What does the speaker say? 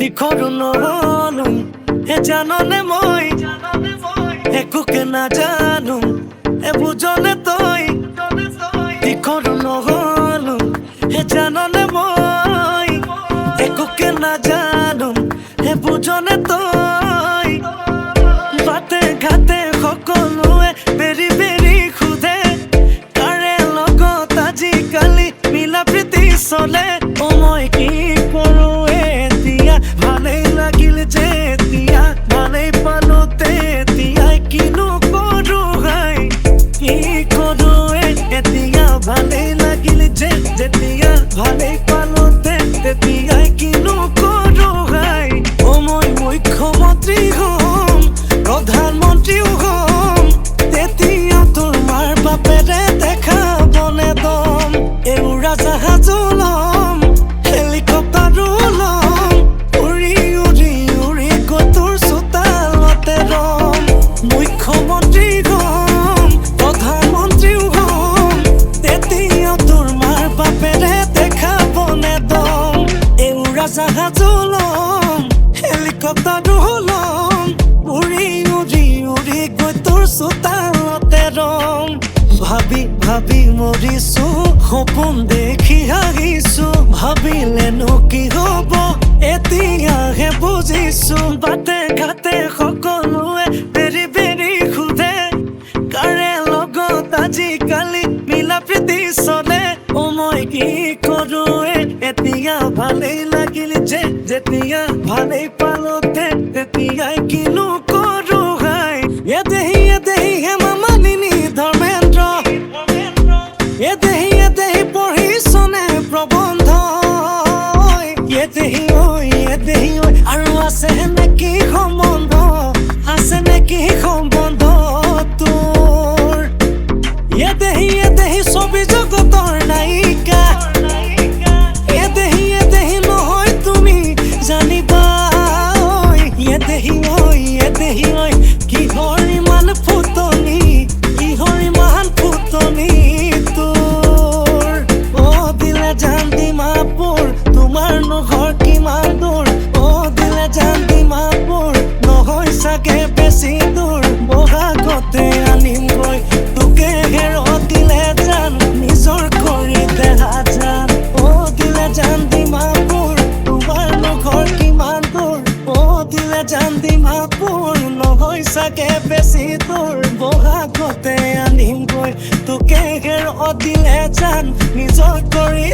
দিখৰ নহ'লো জাননে মই একোকে নাজানো বুজনে তই দিখৰ নহ'লো জাননে মই একোকে নাজানো বুজনে তই বাটে ঘাটে সকলোৱে বেৰি বেৰি সোধে কাৰে লগত আজিকালি মিলা প্ৰীতি চলে মই কি কৰো এতিয়া ভালেই লাগিল যে এতিয়া ভালেই পালো তেতিয়া কিনো কৰো হাই কি কৰো এতিয়া ভালেই লাগিল যে যেতিয়া ভালেই পালো তেতিয়া কিনো কৰো হাই মই মুখ্যমন্ত্ৰী হম প্ৰধানমন্ত্ৰীও হম তেতিয়া তোমাৰ বাপেৰে দেখাবনে দম উৰাজাহাজ লম হেলিকপ্টাৰো লম উৰি উৰি উৰি গৈ তোৰ চোতালতে ৰম মুখ্যমন্ত্ৰী হম প্ৰধানমন্ত্ৰীও হম তেতিয়া তোৰ মাৰ বাপেৰে দেখাবনে দম উৰাজাহাজ লম হেলিকপ্টাৰো লম উৰি উৰি উৰি গৈ তোৰ চোতালতে ৰম ভাবি ভাবি মৰিছো সপোন দেখি আহিছো ভাবিলেনো কি হব এতিয়াহে বুজিছো বাটে ঘাটে সকলোৱে বেৰি বেৰি সোধে কাৰে লগত আজিকালি মিলা প্ৰীতি চলে মই কি কৰো এতিয়া ভালেই লাগিল যে যেতিয়া ভালেই পালো তেতিয়াই কিনো কৰো হাই এদেহি হেমা মালিনী ধৰ্মেন্দ্ৰ এদেহি পঢ়িছনে প্ৰবন্ধ এদেহি ঐ আৰু আছে নেকি সম্বন্ধ আছে নেকি সম্বন্ধ তোৰ এদেহি ছবি জগতৰ নায়িকা এদেহি নহয় তুমি জানিবা এদেহি ঐ কিহৰ ইমান ফুটনি কিহৰ ইমান ফুটনি তোৰ দিলে জান ডিমাপুৰ তোমাৰ ঘৰ কিমান দূৰ দিলে জান ডিমাপুৰ নহয় চাগে বেছি দূৰ বহাগতে আনিমগৈ তোকে দিলে জান নিজৰ কৰি দেহা জান দিলে জান ডিমাপুৰ তোমাৰ ঘৰ কিমান দূৰ দিলে জান ডিমাপুৰ নহয় চাগে বেছি দূৰ বহাগতে আনিমগৈ তোকে দিলে জান নিজৰ কৰি